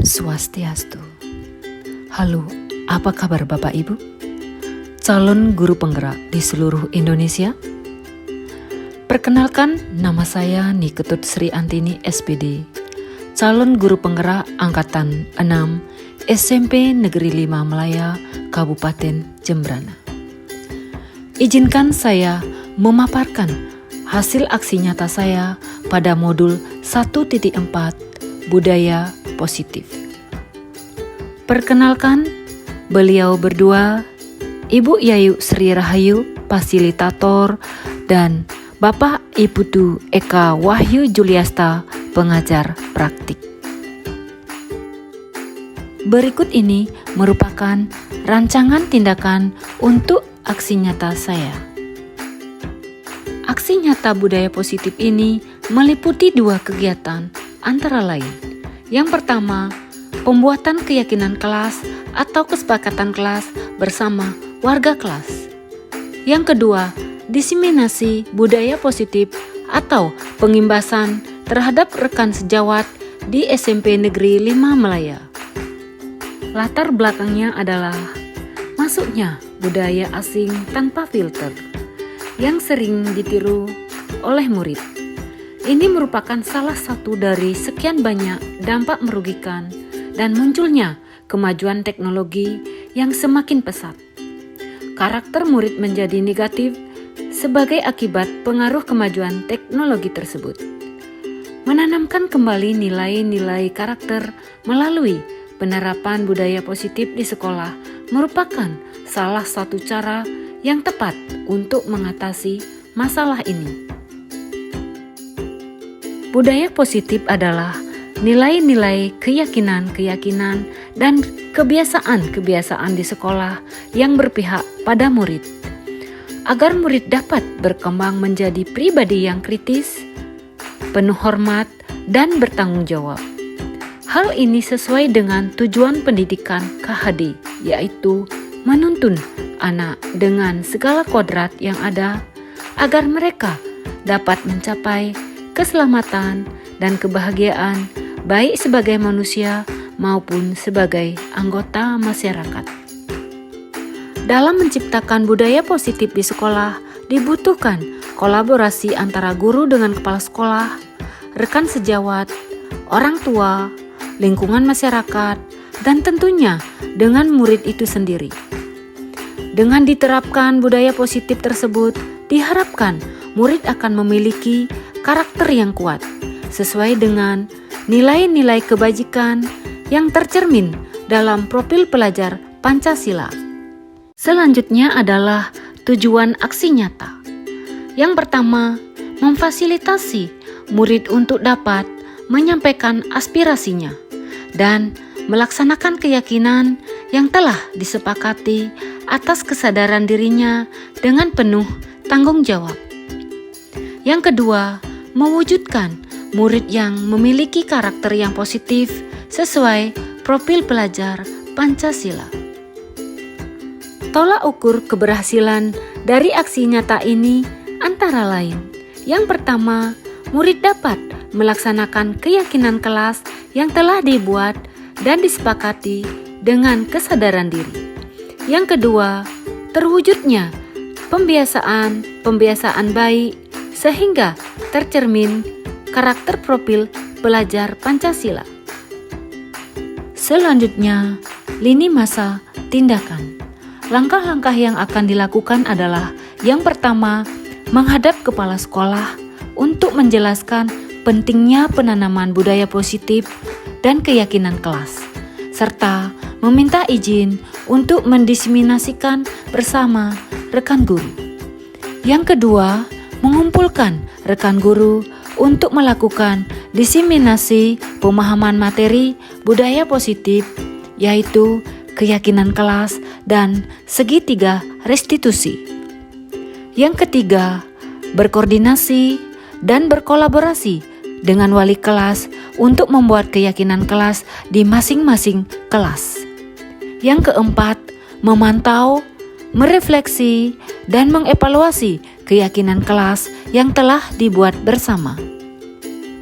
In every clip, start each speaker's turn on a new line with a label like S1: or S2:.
S1: Swastiastu. Halo, apa kabar Bapak Ibu? Calon guru penggerak di seluruh Indonesia? Perkenalkan, nama saya Niketut Sri Antini SPD, calon guru penggerak Angkatan 6 SMP Negeri 5 Melaya, Kabupaten Jembrana. Izinkan saya memaparkan hasil aksi nyata saya pada modul 1.4 Budaya Positif. Perkenalkan, beliau berdua, Ibu Yayu Sri Rahayu, fasilitator, dan Bapak Iputu Eka Wahyu Juliasta, pengajar praktik. Berikut ini merupakan rancangan tindakan untuk aksi nyata saya. Aksi nyata budaya positif ini meliputi 2 kegiatan antara lain. Yang pertama, pembuatan keyakinan kelas atau kesepakatan kelas bersama warga kelas. Yang kedua, diseminasi budaya positif atau pengimbasan terhadap rekan sejawat di SMP Negeri 5 Melaya. Latar belakangnya adalah masuknya budaya asing tanpa filter yang sering ditiru oleh murid. Ini merupakan salah satu dari sekian banyak dampak merugikan dan munculnya kemajuan teknologi yang semakin pesat. Karakter murid menjadi negatif sebagai akibat pengaruh kemajuan teknologi tersebut. Menanamkan kembali nilai-nilai karakter melalui penerapan budaya positif di sekolah merupakan salah satu cara yang tepat untuk mengatasi masalah ini. Budaya positif adalah nilai-nilai keyakinan-keyakinan dan kebiasaan-kebiasaan di sekolah yang berpihak pada murid, agar murid dapat berkembang menjadi pribadi yang kritis, penuh hormat, dan bertanggung jawab. Hal ini sesuai dengan tujuan pendidikan KHD, yaitu menuntun anak dengan segala kodrat yang ada, agar mereka dapat mencapai keselamatan dan kebahagiaan baik sebagai manusia maupun sebagai anggota masyarakat. Dalam menciptakan budaya positif di sekolah, dibutuhkan kolaborasi antara guru dengan kepala sekolah, rekan sejawat, orang tua, lingkungan masyarakat, dan tentunya dengan murid itu sendiri. Dengan diterapkan budaya positif tersebut, diharapkan murid akan memiliki karakter yang kuat, sesuai dengan nilai-nilai kebajikan yang tercermin dalam profil pelajar Pancasila. Selanjutnya adalah tujuan aksi nyata. Yang pertama, memfasilitasi murid untuk dapat menyampaikan aspirasinya dan melaksanakan keyakinan yang telah disepakati atas kesadaran dirinya dengan penuh tanggung jawab. Yang kedua, mewujudkan murid yang memiliki karakter yang positif sesuai profil pelajar Pancasila. Tolak ukur keberhasilan dari aksi nyata ini antara lain. Yang pertama, murid dapat melaksanakan keyakinan kelas yang telah dibuat dan disepakati dengan kesadaran diri. Yang kedua, terwujudnya pembiasaan baik sehingga tercermin karakter profil pelajar Pancasila. Selanjutnya, lini masa tindakan. Langkah-langkah yang akan dilakukan adalah yang pertama, menghadap kepala sekolah untuk menjelaskan pentingnya penanaman budaya positif dan keyakinan kelas, serta meminta izin untuk mendiseminasikan bersama rekan guru. Yang kedua, mengumpulkan rekan guru untuk melakukan diseminasi pemahaman materi budaya positif, yaitu keyakinan kelas dan segitiga restitusi. Yang ketiga, berkoordinasi dan berkolaborasi dengan wali kelas untuk membuat keyakinan kelas di masing-masing kelas. Yang keempat, memantau, merefleksi, dan mengevaluasi keyakinan kelas yang telah dibuat bersama.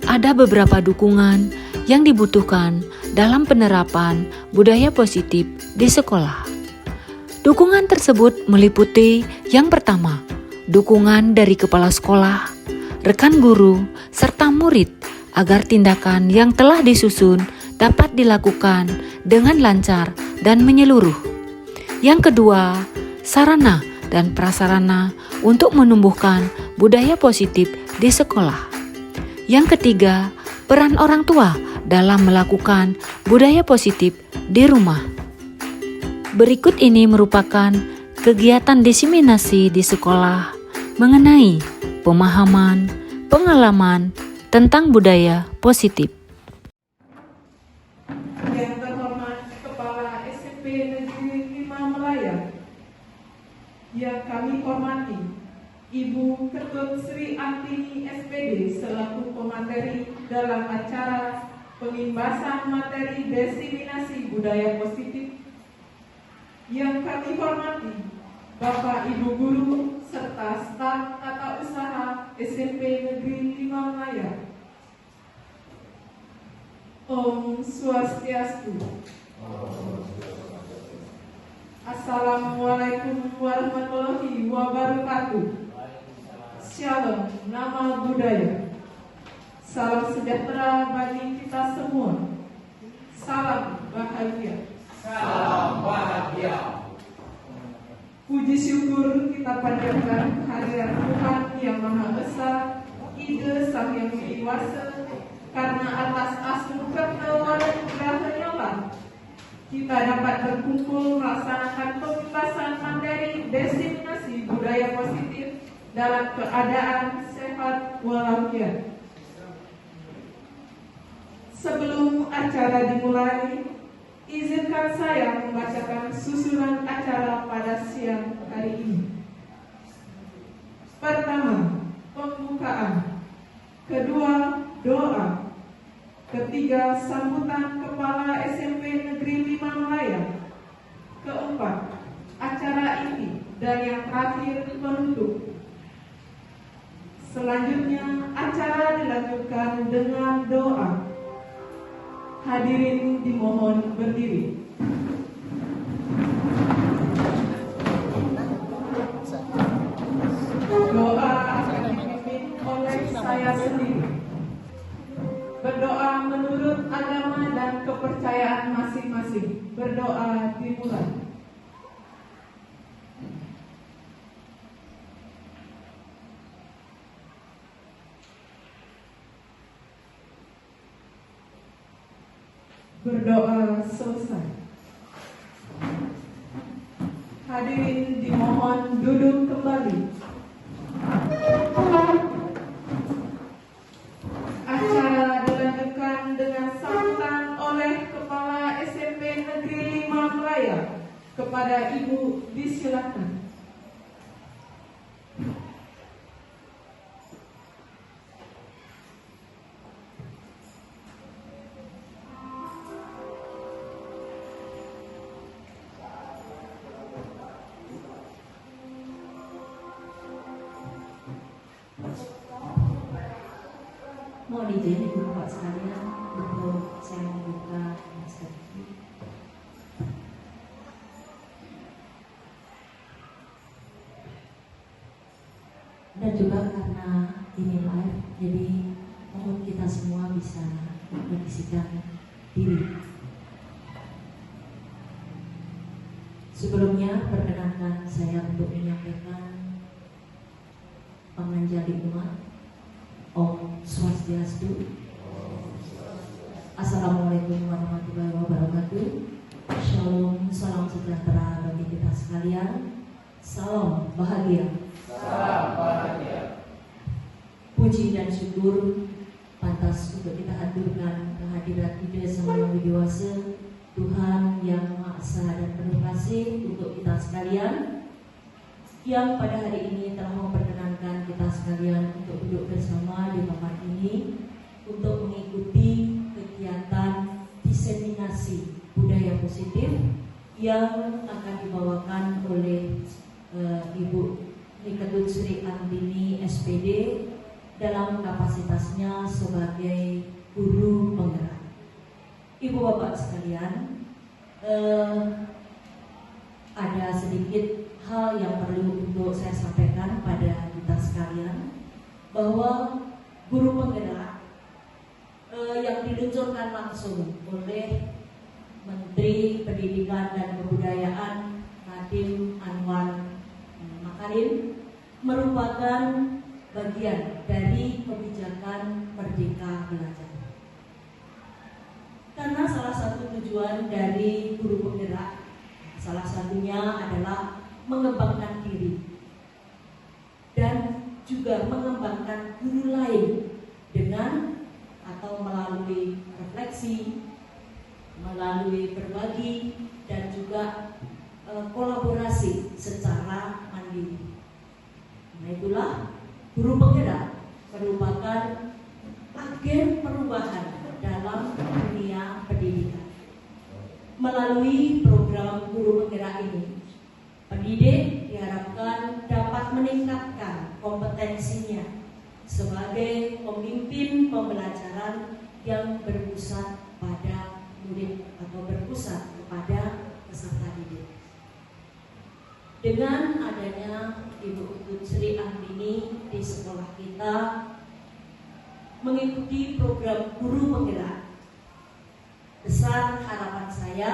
S1: Ada beberapa dukungan yang dibutuhkan dalam penerapan budaya positif di sekolah. Dukungan tersebut meliputi yang pertama, dukungan dari kepala sekolah, rekan guru, serta murid agar tindakan yang telah disusun dapat dilakukan dengan lancar dan menyeluruh. Yang kedua, sarana dan prasarana untuk menumbuhkan budaya positif di sekolah. Yang ketiga, peran orang tua dalam melakukan budaya positif di rumah. Berikut ini merupakan kegiatan diseminasi di sekolah mengenai pemahaman, pengalaman tentang budaya positif.
S2: Yang terhormat Kepala SMP Negeri 5 Melaya, yang kami hormati Ibu Ketut Sri Antini SPD selaku pemateri dalam acara pengimbasan materi diseminasi budaya positif, yang kami hormati Bapak Ibu Guru serta staf tata usaha SMP Negeri 5 Melaya. Om Swastiastu. Assalamualaikum warahmatullahi wabarakatuh. Shalom, nama budaya. Salam sejahtera bagi kita semua. Salam bahagia.
S3: Salam bahagia.
S2: Puji syukur kita panjatkan kehadirat Tuhan yang Maha Esa, Ide Sang Yang Kuasa, karena atas anugerah rahmatnya lah kita dapat berkumpul melaksanakan pembahasan materi diseminasi budaya positif dalam keadaan sehat walafiat. Sebelum acara dimulai, izinkan saya membacakan susunan acara pada siang hari ini. Pertama, pembukaan. Kedua, doa. Ketiga, sambutan Kepala SMP Negeri 5 Melaya. Keempat, acara ini. Dan yang terakhir, penutup. Selanjutnya, acara dilanjutkan dengan doa. Hadirin dimohon berdiri. Doa akan dipimpin oleh saya sendiri. Berdoa menurut agama dan kepercayaan masing-masing. Berdoa dimulai. Berdoa selesai. Hadirin dimohon duduk kembali. Acara dilanjutkan dengan sambutan oleh Kepala SMP Negeri 5 Melaya. Kepada Ibu disilakan.
S4: Mohon izin Ibu Bapak sekalian untuk saya membuka masker. Dan juga karena ini live, jadi mohon kita semua bisa membersihkan diri. Sebelumnya perkenankan saya untuk menyampaikan penganjali umat. Om Swastiastu. Assalamualaikum warahmatullahi wabarakatuh. Shalom, salam sejahtera bagi kita sekalian. Salam bahagia.
S3: Salam bahagia.
S4: Puji dan syukur pantas untuk kita aturkan kehadirat Ide Sang Yang Widiwasa, Tuhan yang Maha Esa dan penuh kasih untuk kita sekalian, yang pada hari ini telah memperkenankan kita sekalian untuk duduk bersama di tempat ini untuk mengikuti kegiatan diseminasi budaya positif yang akan dibawakan oleh Ibu Ketut Sri Antini SPD dalam kapasitasnya sebagai guru penggerak. Ibu bapak sekalian, ada sedikit hal yang perlu untuk saya sampaikan pada kita sekalian, bahwa guru penggerak yang diluncurkan langsung oleh Menteri Pendidikan dan Kebudayaan Nadiem Anwar Makarim merupakan bagian dari kebijakan Merdeka Belajar. Karena salah satu tujuan dari guru penggerak, salah satunya adalah mengembangkan diri dan juga mengembangkan guru lain dengan atau melalui refleksi, melalui berbagi, dan juga kolaborasi secara mandiri. Nah, itulah guru penggerak merupakan agen perubahan dalam dunia pendidikan. Melalui program guru penggerak ini, pendidik diharapkan dapat meningkatkan kompetensinya sebagai pemimpin pembelajaran yang berpusat pada murid atau berpusat kepada peserta didik. Dengan adanya Ibu Utut Sri Andini di sekolah kita mengikuti program guru penggerak, besar harapan saya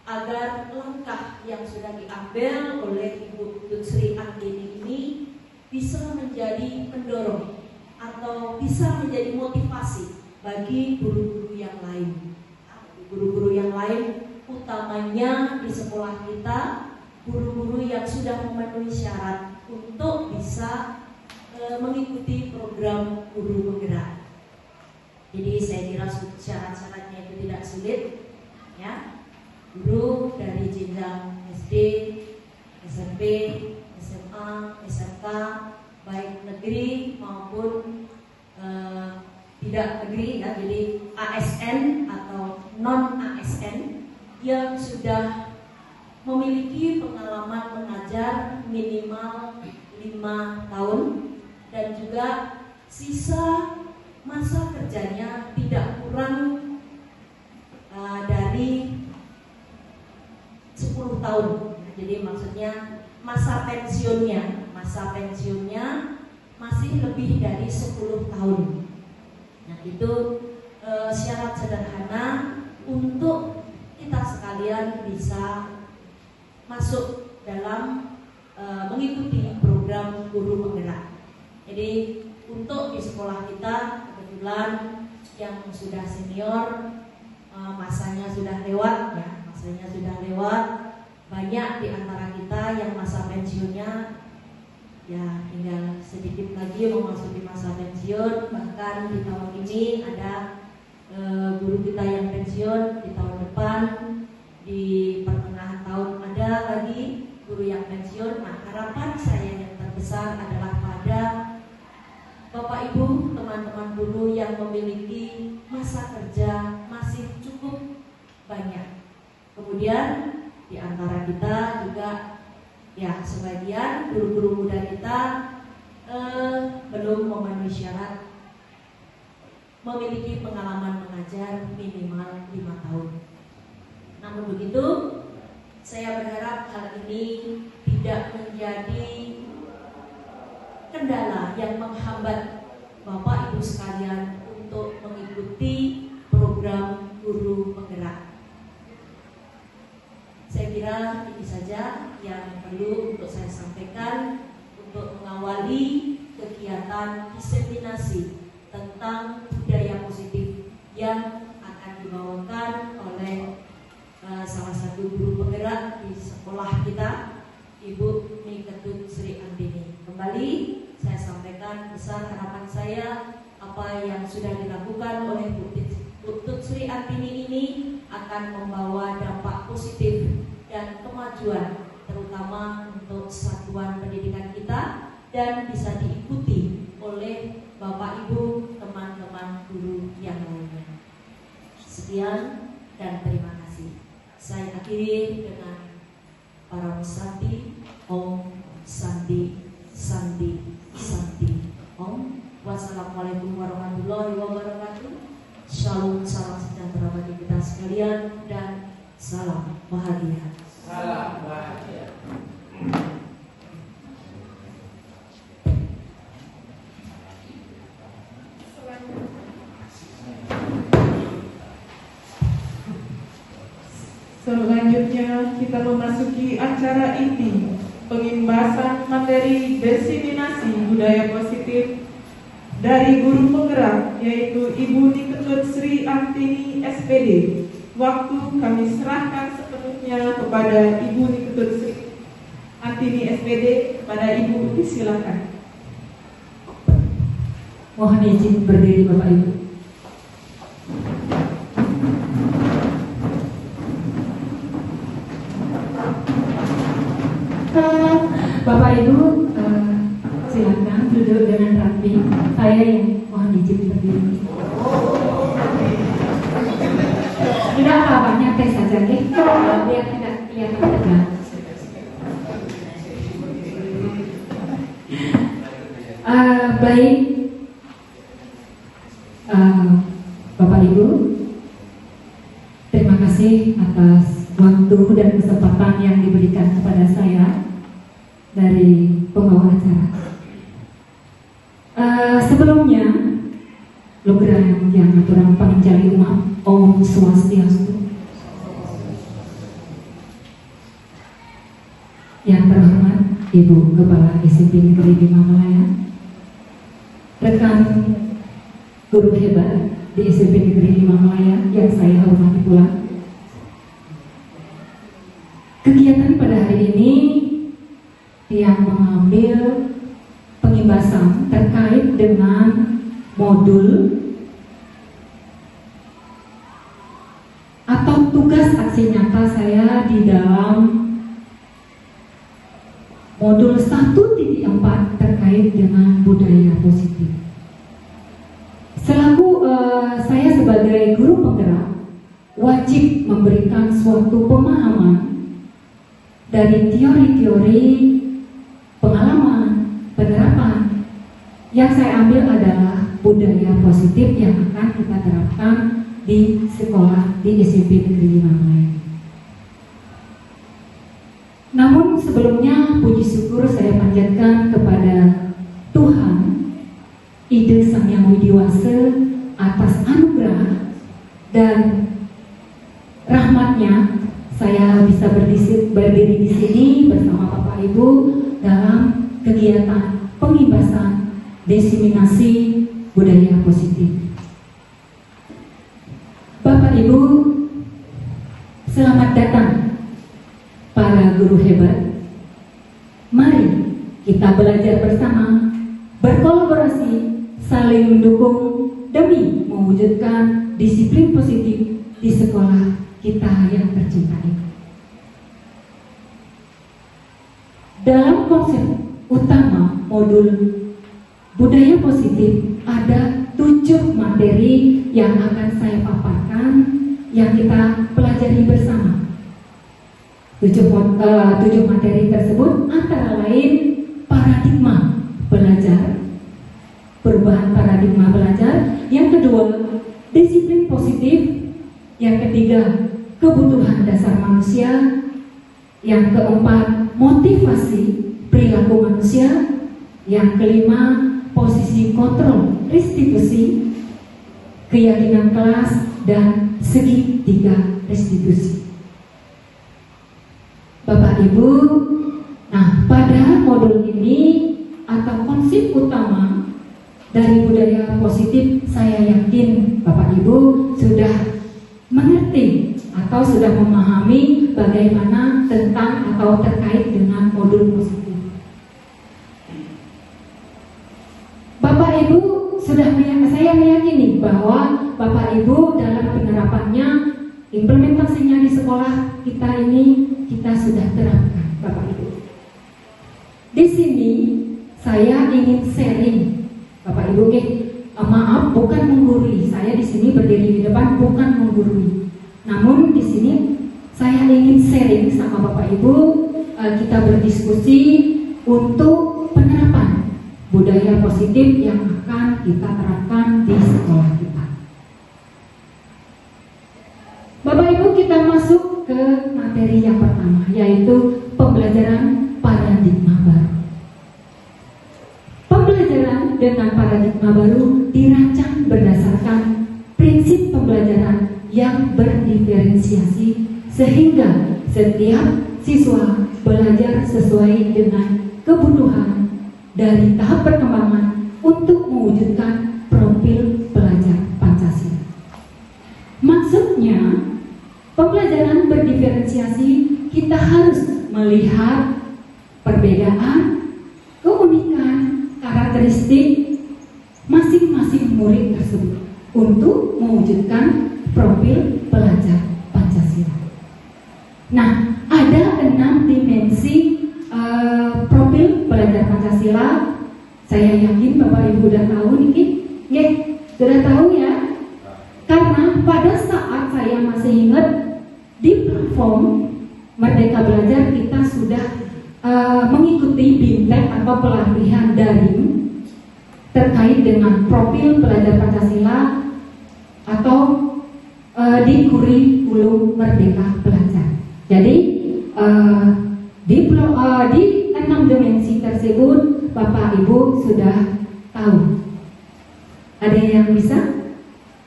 S4: agar langkah yang sudah diambil oleh Ibu Utut Sri Andini ini bisa menjadi pendorong atau bisa menjadi motivasi bagi guru-guru yang lain. Guru-guru yang lain utamanya di sekolah kita, guru-guru yang sudah memenuhi syarat untuk bisa mengikuti program guru penggerak. Jadi saya kira syarat-syaratnya itu tidak sulit, ya. Guru dari jenjang SD, SMP, SMA, SMK, baik negeri maupun tidak negeri, ya, jadi ASN atau non ASN yang sudah memiliki pengalaman mengajar minimal 5 tahun dan juga sisa masa kerjanya tidak kurang dari 10 tahun. Jadi maksudnya masa pensiunnya masih lebih dari 10 tahun. Nah, itu syarat sederhana untuk kita sekalian bisa masuk dalam mengikuti program guru penggerak. Jadi untuk di sekolah kita kebetulan yang sudah senior masanya sudah lewat, ya, banyak di antara kita yang masa pensiunnya ya tinggal sedikit lagi memasuki masa pensiun. Bahkan di tahun ini ada guru kita yang pensiun, di tahun depan di pertengahan tahun ada lagi guru yang pensiun. Nah, harapan saya yang terbesar adalah pada Bapak Ibu, teman-teman guru yang memiliki masa kerja masih cukup banyak. Kemudian di antara kita juga ya sebagian guru-guru muda kita belum memenuhi syarat memiliki pengalaman mengajar minimal 5 tahun. Namun begitu, saya berharap hal ini tidak menjadi kendala yang menghambat Bapak Ibu sekalian untuk mengikuti program guru penggerak. Saya kira ini saja yang perlu untuk saya sampaikan untuk mengawali kegiatan diseminasi tentang budaya positif yang akan dibawakan oleh salah satu guru penggerak di sekolah kita, Ibu Ketut Sri Andini. Kembali saya sampaikan besar harapan saya apa yang sudah dilakukan oleh Bu Ketut Sri Andini ini akan membawa dampak positif dan kemajuan terutama untuk satuan pendidikan kita dan bisa diikuti oleh Bapak Ibu teman-teman guru yang lainnya. Sekian dan terima kasih. Saya akhiri dengan para musanti. Om Santi Santi Santi. Om. Wassalamualaikum warahmatullahi wabarakatuh. Shalom, salam sejahtera bagi kita sekalian, dan salam bahagia.
S3: Salam bahagia.
S2: Selanjutnya kita memasuki acara inti, pengimbasan materi diseminasi budaya positif dari guru penggerak, yaitu Ibu Niketut Sri Antini SPD. Waktu kami serahkan sepenuhnya kepada Ibu Niketut Sri Antini SPD. Kepada Ibu, disilakan.
S1: Mohon izin berdiri Bapak Ibu. Bapak Ibu, silakan duduk dengan rapi. Saya yang mohon izin berdiri. Tidak apa-apa, nyantai saja, biar tidak kelihatan tegang. Baik, Bapak Ibu, terima kasih atas waktu dan kesempatan yang diberikan kepada saya dari pembawa acara. Sebelumnya, Lugrah yang aturang panjali umat, Om Swastiastu. Yang terhormat Ibu Kepala SMP Negeri 5 Malaya, rekan guru hebat di SMP Negeri 5 Malaya yang saya hormati pula. Kegiatan pada hari ini yang mengambil pengimbasan terkait dengan modul atau tugas aksi nyata saya di dalam modul 1.4 terkait dengan budaya positif. Selaku saya sebagai guru penggerak wajib memberikan suatu pemahaman dari teori-teori pengalaman, penerapan. Yang saya ambil adalah budaya positif yang akan kita terapkan di sekolah di SMP Negeri 5 Malaya. Namun sebelumnya puji syukur saya panjatkan kepada Tuhan, Ide Sang Yang Widiwasa, atas anugerah dan rahmatnya saya bisa berdiri di sini bersama Bapak Ibu dalam kegiatan pengimbasan diseminasi budaya positif. Bapak Ibu, selamat datang para guru hebat. Mari kita belajar bersama, berkolaborasi, saling mendukung demi mewujudkan disiplin positif di sekolah kita yang tercinta ini. Dalam konsep utama modul budaya positif ada 7 materi yang akan saya paparkan yang kita pelajari bersama. 7 materi tersebut antara lain paradigma belajar, perubahan paradigma belajar. Yang kedua, disiplin positif. Yang ketiga, kebutuhan dasar manusia. Yang keempat, motivasi perilaku manusia. Yang kelima, posisi kontrol restitusi, keyakinan kelas, dan segitiga restitusi. Bapak Ibu, nah pada modul ini atau konsep utama dari budaya positif, saya yakin Bapak Ibu sudah mengerti atau sudah memahami bagaimana tentang atau terkait dengan modul positif. Bapak Ibu sudah saya meyakini bahwa Bapak Ibu dalam penerapannya, implementasinya di sekolah kita ini kita sudah terapkan, Bapak Ibu. Di sini saya ingin sharing, Bapak Ibu, maaf bukan menggurui. Saya di sini berdiri di depan bukan menggurui. Namun di sini saya ingin sharing sama Bapak Ibu, kita berdiskusi untuk penerapan budaya positif yang akan kita terapkan di sekolah kita.
S5: materi yang pertama, yaitu pembelajaran paradigma baru. Pembelajaran dengan paradigma baru dirancang berdasarkan prinsip pembelajaran yang berdiferensiasi sehingga setiap siswa belajar sesuai dengan kebutuhan dari tahap perkembangan untuk mewujudkan profil pelajar Pancasila. Maksudnya, pembelajaran berdiferensiasi kita harus melihat perbedaan, keunikan, karakteristik masing-masing murid tersebut untuk mewujudkan profil pelajar Pancasila. Nah, ada 6 dimensi profil pelajar Pancasila. Saya yakin Bapak Ibu sudah tahu nih, sudah tahu ya. Karena pada saat saya masih ingat di platform Merdeka Belajar kita sudah mengikuti BIMTEK atau pelatihan daring terkait dengan profil pelajar Pancasila atau di kurikulum Merdeka Belajar. Jadi di 6 dimensi tersebut Bapak Ibu sudah tahu. Ada yang bisa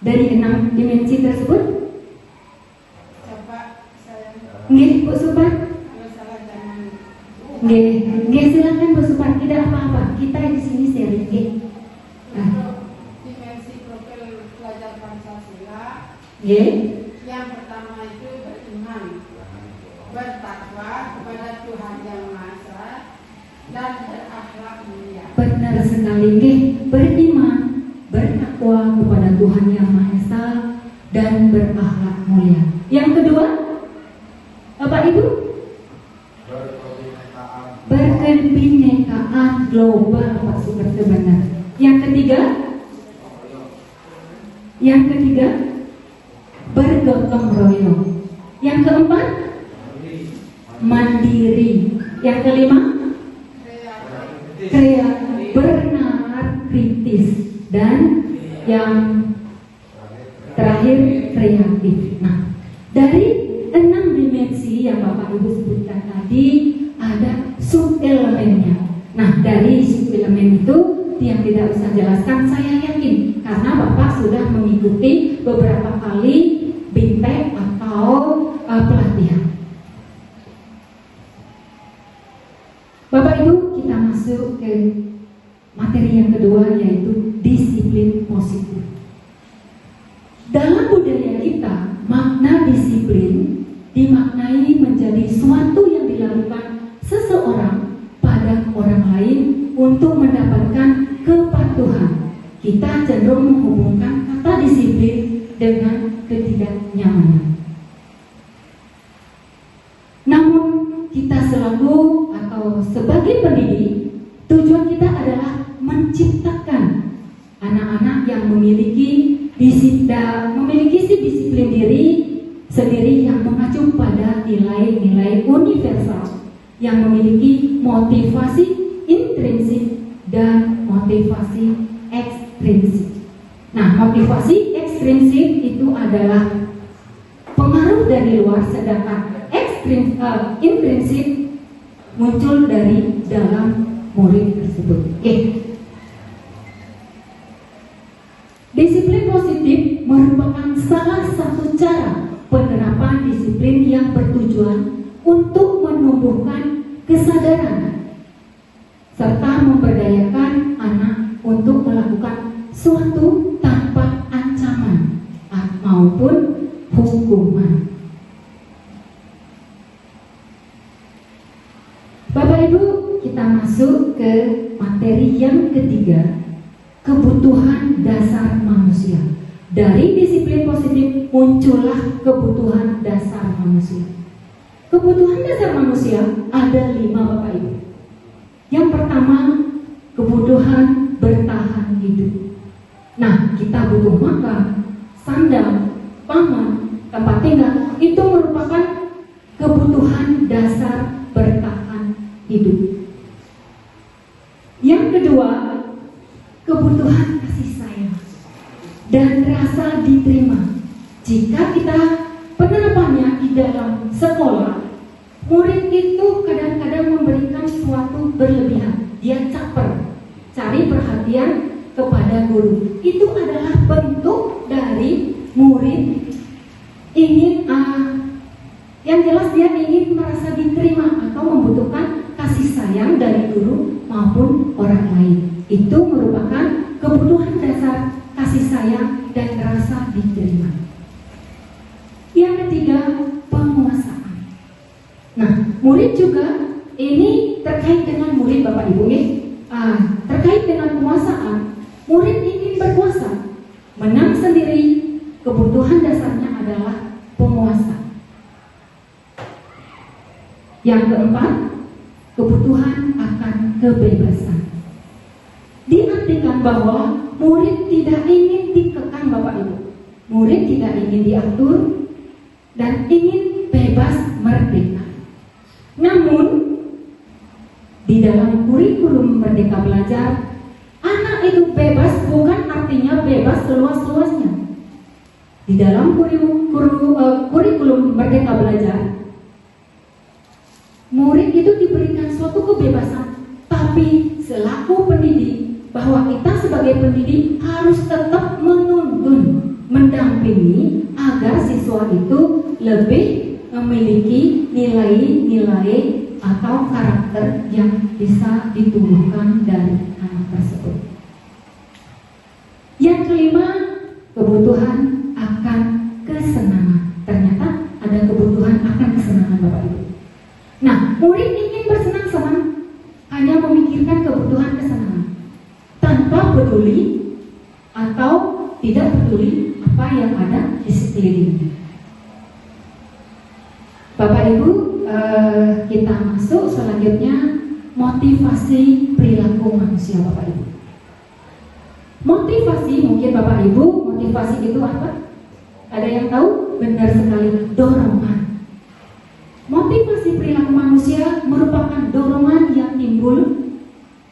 S5: dari 6 dimensi tersebut?
S2: Coba saya
S5: Nggih, Bu Supar.
S2: kalau salah jangan.
S5: Nggih, silakan Bu Supar, tidak apa-apa. Kita di sini sharing, nggih.
S2: Untuk dimensi profil pelajar Pancasila,
S5: Nggih.
S2: yang pertama itu beriman, bertakwa kepada Tuhan Yang Maha Esa, dan berakhlak mulia.
S5: Benar sekali, nggih. Beriman, bertakwa kepada Tuhan Yang Maha Esa dan berakhlak mulia. Yang kedua, Bapak Ibu, berkebinekaan global, Pak Super, benar. Yang ketiga, bergotong royong. Yang keempat, mandiri. Yang kelima, bernalar kritis. Dan yang terakhir, kreatif. Nah, dari 6 dimensi yang Bapak Ibu sebutkan tadi ada sub-elemennya. Nah, dari sub-elemen itu yang tidak usah jelaskan, saya yakin karena Bapak sudah mengikuti beberapa kali BIMTEK atau pelatihan. Bapak Ibu, kita masuk ke materi yang kedua, yaitu disiplin positif. Dalam budaya kita, makna disiplin dimaknai menjadi suatu yang dilakukan seseorang pada orang lain untuk mendapatkan kepatuhan. Kita cenderung menghubungkan kata disiplin dengan ketidaknyamanan. Namun kita selalu atau sebagai pendidik, tujuan kita adalah menciptakan anak-anak yang memiliki disiplin diri sendiri yang mengacu pada nilai-nilai universal yang memiliki motivasi intrinsik dan motivasi ekstrinsik. Nah, motivasi ekstrinsik itu adalah pengaruh dari luar, sedangkan intrinsik muncul dari dalam murid tersebut. Disiplin positif merupakan salah satu cara penerapan disiplin yang bertujuan untuk menumbuhkan kesadaran serta memberdayakan anak untuk melakukan suatu tanpa ancaman maupun hukuman. Bapak Ibu, kita masuk ke materi yang ketiga, kebutuhan dasar manusia. Dari disiplin positif muncullah kebutuhan dasar manusia. Kebutuhan dasar manusia ada 5, Bapak Ibu. Yang pertama, kebutuhan bertahan hidup. Nah, kita butuh makan, sandal, pangan, tempat tinggal. Itu merupakan kebutuhan dasar bertahan hidup. Yang kedua, kebutuhan kasih sayang dan rasa diterima. Jika kita penerapannya di dalam sekolah, Murid itu kadang-kadang memberikan suatu berlebihan. Dia caper, cari perhatian kepada guru. Itu adalah bentuk dari murid ingin yang jelas dia ingin merasa diterima atau membutuhkan kasih sayang dari guru maupun orang lain. Itu merupakan kebutuhan dasar kasih sayang dan rasa diterima. Yang ketiga, penguasaan. Nah, murid juga ini terkait dengan murid Bapak Ibu ya. Terkait dengan penguasaan, murid ingin berkuasa, menang sendiri. Kebutuhan dasarnya adalah penguasa. Yang keempat, kebutuhan akan kebebasan. Diartikan bahwa murid tidak ingin dikekang Bapak Ibu. Murid tidak ingin diatur dan ingin bebas merdeka. Namun di dalam kurikulum Merdeka Belajar, anak itu bebas bukan artinya bebas seluas-luasnya. Di dalam kurikulum Merdeka Belajar, murid itu diberikan suatu kebebasan, tapi selaku pendidik, bahwa kita sebagai pendidik harus tetap menuntun, mendampingi agar siswa itu lebih memiliki nilai-nilai atau karakter yang bisa ditumbuhkan dari anak tersebut. Yang kelima, kebutuhan akan kesenangan. Ternyata ada kebutuhan akan kesenangan Bapak Ibu. Nah, murid ingin bersenang-senang, hanya memikirkan kebutuhan kesenangan tanpa peduli atau tidak peduli apa yang ada di sekelilingnya. Bapak Ibu, kita masuk selanjutnya motivasi perilaku manusia Bapak Ibu. Motivasi, mungkin Bapak Ibu, motivasi itu apa? Ada yang tahu? Benar sekali, dorongan. Motivasi perilaku manusia merupakan dorongan yang timbul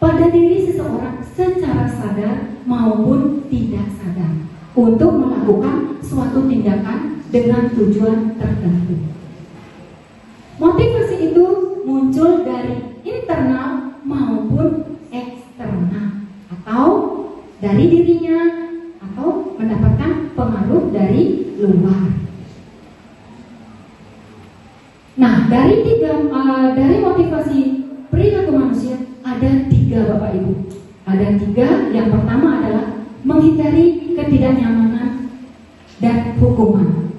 S5: pada diri seseorang secara sadar maupun tidak sadar untuk melakukan suatu tindakan dengan tujuan tertentu. Motivasi itu muncul dari internal maupun eksternal, atau dari dirinya atau mendapatkan pengaruh dari luar. Nah, dari motivasi perilaku manusia ada 3 Bapak Ibu. Ada 3. Yang pertama adalah menghindari ketidaknyamanan dan hukuman.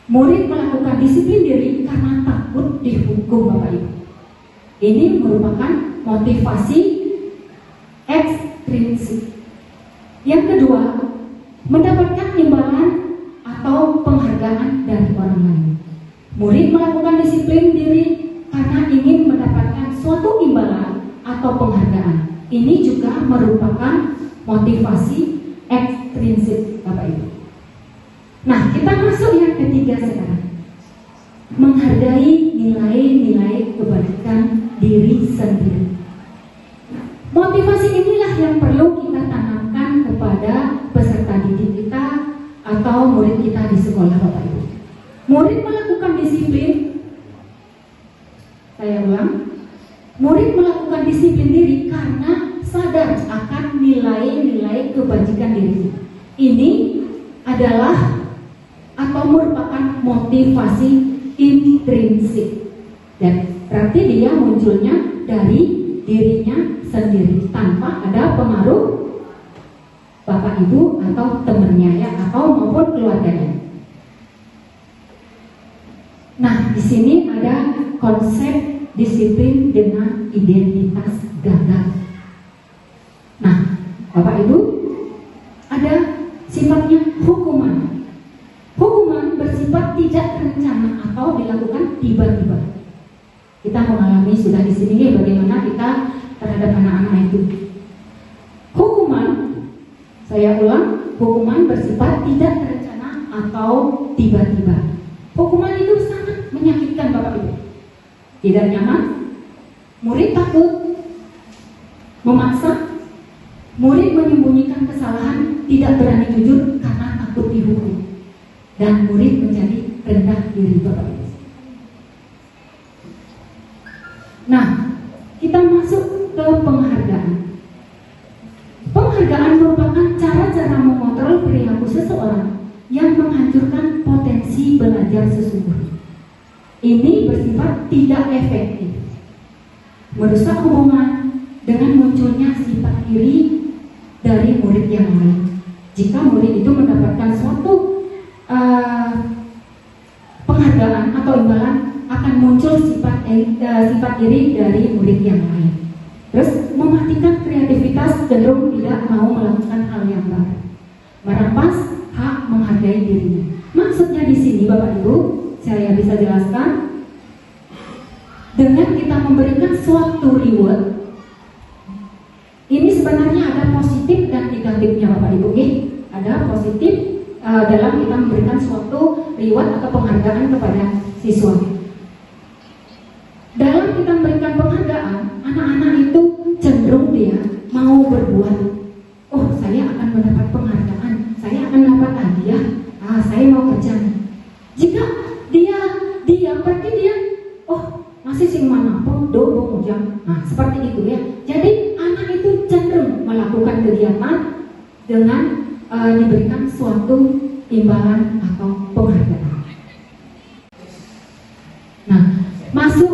S5: Murid melakukan disiplin diri karena takut dihukum Bapak Ibu. Ini merupakan motivasi ekstrinsik. Yang kedua, mendapatkan imbalan atau penghargaan dari orang lain. Murid melakukan disiplin diri karena ingin mendapatkan suatu imbalan atau penghargaan. Ini juga merupakan motivasi ekstrinsik Bapak Ibu. Nah, kita masuk yang ketiga sekarang. Menghargai nilai-nilai kebaikan diri sendiri. Motivasi inilah yang perlu kita tanamkan kepada peserta didik kita atau murid kita di sekolah Bapak Ibu. Murid melakukan disiplin, saya ulang, murid melakukan disiplin diri karena sadar akan nilai-nilai kebajikan diri. Ini adalah atau merupakan motivasi intrinsik, dan berarti dia munculnya dari dirinya sendiri tanpa ada pengaruh Bapak Ibu atau temannya ya, atau maupun keluarganya. Nah, di sini ada konsep disiplin dengan identitas gagal. Nah, Bapak Ibu, ada sifatnya hukuman. Hukuman bersifat tidak terencana atau dilakukan tiba-tiba. Kita mengalami sudah di sini bagaimana kita terhadap anak-anak itu. Hukuman, saya ulang, hukuman bersifat tidak terencana atau tiba-tiba. Hukuman itu sangat menyakitkan Bapak Ibu. Tidak nyaman, murid takut, memaksa, murid menyembunyikan kesalahan, tidak berani jujur karena takut dihukum, dan murid menjadi rendah diri Bapak Ibu. Nah, kita masuk ke penghargaan. Penghargaan merupakan cara-cara mengontrol perilaku seseorang yang menghancurkan potensi belajar sesungguhnya. Ini bersifat tidak efektif, merusak hubungan dengan munculnya sifat iri dari murid yang lain. Jika murid itu mendapatkan suatu penghargaan atau imbalan, akan muncul sifat iri dari murid yang lain. Terus mematikan kreativitas, cenderung tidak mau melakukan hal yang baru, merampas hak menghargai dirinya. Maksudnya di sini Bapak Ibu, saya bisa jelaskan, dengan kita memberikan suatu reward, ini sebenarnya ada positif dan negatifnya Bapak Ibu. Ada positif dalam kita memberikan suatu reward atau penghargaan kepada siswa. Dalam kita memberikan penghargaan, anak-anak itu cenderung dia mau berbuat. Oh, saya akan mendapat penghargaan, saya akan dapat hadiah, saya mau kerja. Jika dia berarti dia, oh masih sing mana pun do ujang. Nah seperti itu ya. Jadi anak itu cenderung melakukan kegiatan dengan diberikan suatu imbalan atau penghargaan. Nah, masuk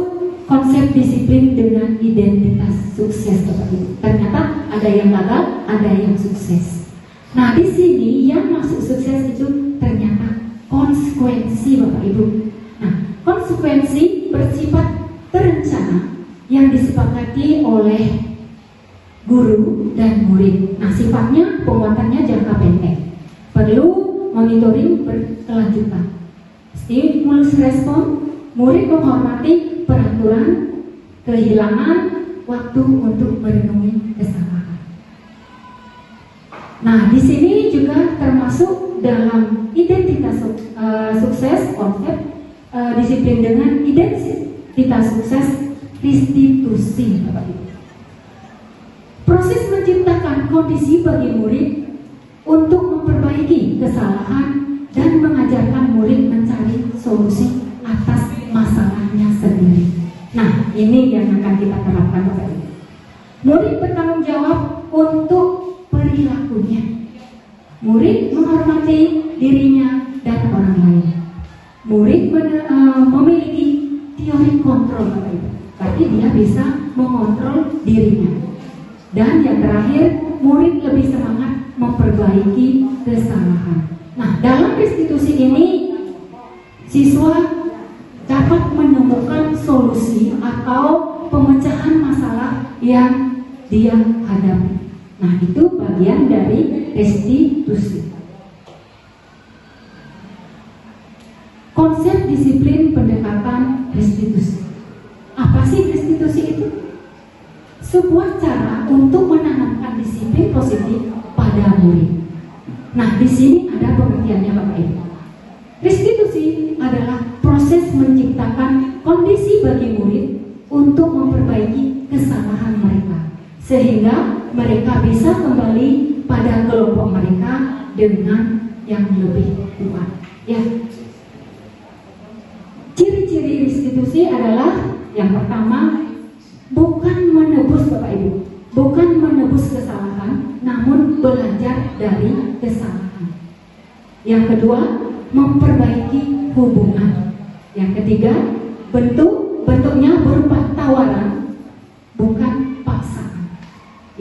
S5: konsep disiplin dengan identitas sukses Bapak Ibu. Ternyata ada yang gagal, ada yang sukses. Nah, di sini yang masuk sukses itu ternyata konsekuensi Bapak Ibu. Nah, konsekuensi bersifat terencana yang disepakati oleh guru dan murid. Nah, sifatnya penguatannya jangka pendek. Perlu monitoring berkelanjutan. Stimulus respon, murid menghormati peraturan, kehilangan waktu untuk merenungi kesalahan. Nah, di sini juga termasuk dalam identitas sukses, konsep disiplin dengan identitas sukses, restitusi Bapak Ibu. Proses menciptakan kondisi bagi murid untuk memperbaiki kesalahan dan mengajarkan murid mencari solusi atas masalahnya sendiri. Nah, ini yang akan kita terapkan Bapak Ibu. Murid bertanggung jawab untuk perilakunya. Murid menghormati dirinya dan orang lain. Murid memiliki teori kontrol Bapak Ibu. Berarti dia bisa mengontrol dirinya. Dan yang terakhir, murid lebih semangat memperbaiki kesalahan. Nah, dalam restitusi ini, siswa dapat menemukan solusi atau pemecahan masalah yang dia hadapi. Nah, itu bagian dari restitusi. Konsep disiplin pendekatan restitusi. Apa sih restitusi itu? Sebuah cara untuk menanamkan disiplin positif pada murid. Nah, di sini ada pengertiannya Bapak Ibu. Restitusi adalah proses menciptakan kondisi bagi murid untuk memperbaiki kesalahan mereka, sehingga mereka bisa kembali pada kelompok mereka dengan yang lebih kuat. Ya. Ciri-ciri restitusi adalah yang pertama, bukan menebus Bapak Ibu, bukan menebus kesalahan, namun belajar dari kesalahan. Yang kedua, memperbaiki hubungan. Yang ketiga, bentuknya berupa tawaran, bukan paksaan.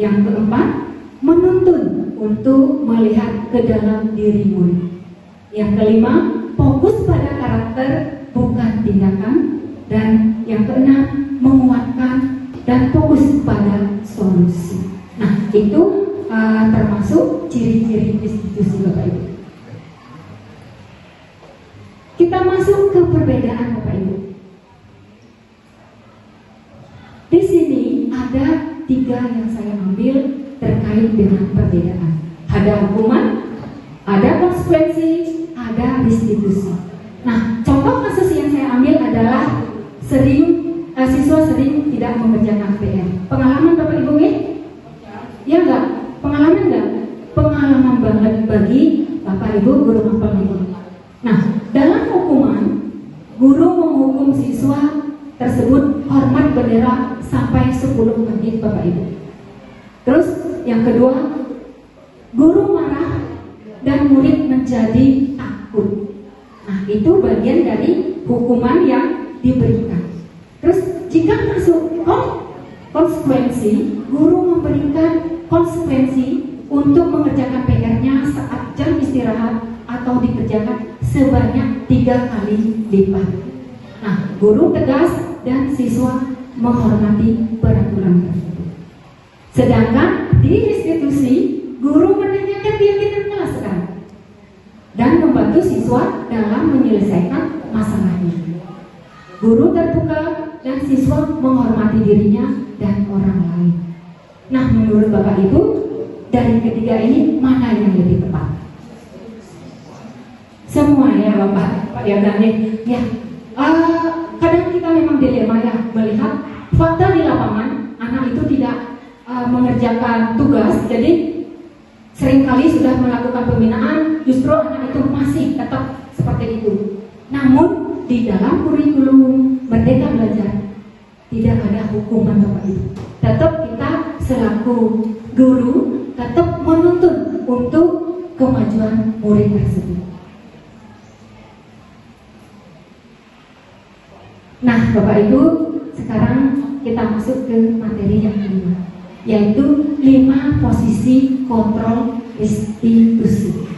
S5: Yang keempat, menuntun untuk melihat ke dalam diri murid. Yang kelima, fokus pada karakter, bukan tindakan. Dan yang keenam, menguatkan dan fokus pada solusi. Nah, itu termasuk ciri-ciri restitusi Bapak Ibu. Kita masuk ke perbedaan Bapak Ibu. Di sini ada 3 yang saya ambil terkait dengan perbedaan. Ada hukuman, ada konsekuensi, ada restitusi. Nah, contoh kasus yang saya ambil adalah siswa sering tidak mengerjakan PR. Pengalaman Bapak Ibu ya enggak? Pengalaman enggak? Pengalaman banget bagi Bapak Ibu guru mapel ini. Nah, dalam hukuman, guru menghukum siswa tersebut hormat bendera sampai 10 menit Bapak Ibu. Terus yang kedua, guru marah dan murid menjadi takut. Nah, itu bagian dari hukuman yang diberikan. Terus jika masuk konsekuensi, guru memberikan konsekuensi untuk mengerjakan PR-nya saat jam istirahat atau dikerjakan sebanyak 3 kali lipat. Nah, guru tegas dan siswa menghormati peraturan tersebut. Sedangkan di institusi, guru menanyakan keyakinan kelas dan membantu siswa dalam menyelesaikan masalahnya. Guru terbuka dan siswa menghormati dirinya dan orang lain. Nah, menurut Bapak Ibu, dari ketiga ini mana yang lebih tepat? Semua ya Bapak, Pak Yagane. Ya, kadang kita memang dilema ya melihat fakta di lapangan anak itu tidak mengerjakan tugas, jadi seringkali sudah melakukan pembinaan, justru anak itu masih tetap seperti itu. Namun di dalam kurikulum Merdeka Belajar tidak ada hukuman Bapak Ibu. Tetap kita selaku guru tetap menuntun untuk kemajuan murid tersebut. Nah Bapak Ibu, sekarang kita masuk ke materi yang kelima, yaitu 5 posisi kontrol restitusi.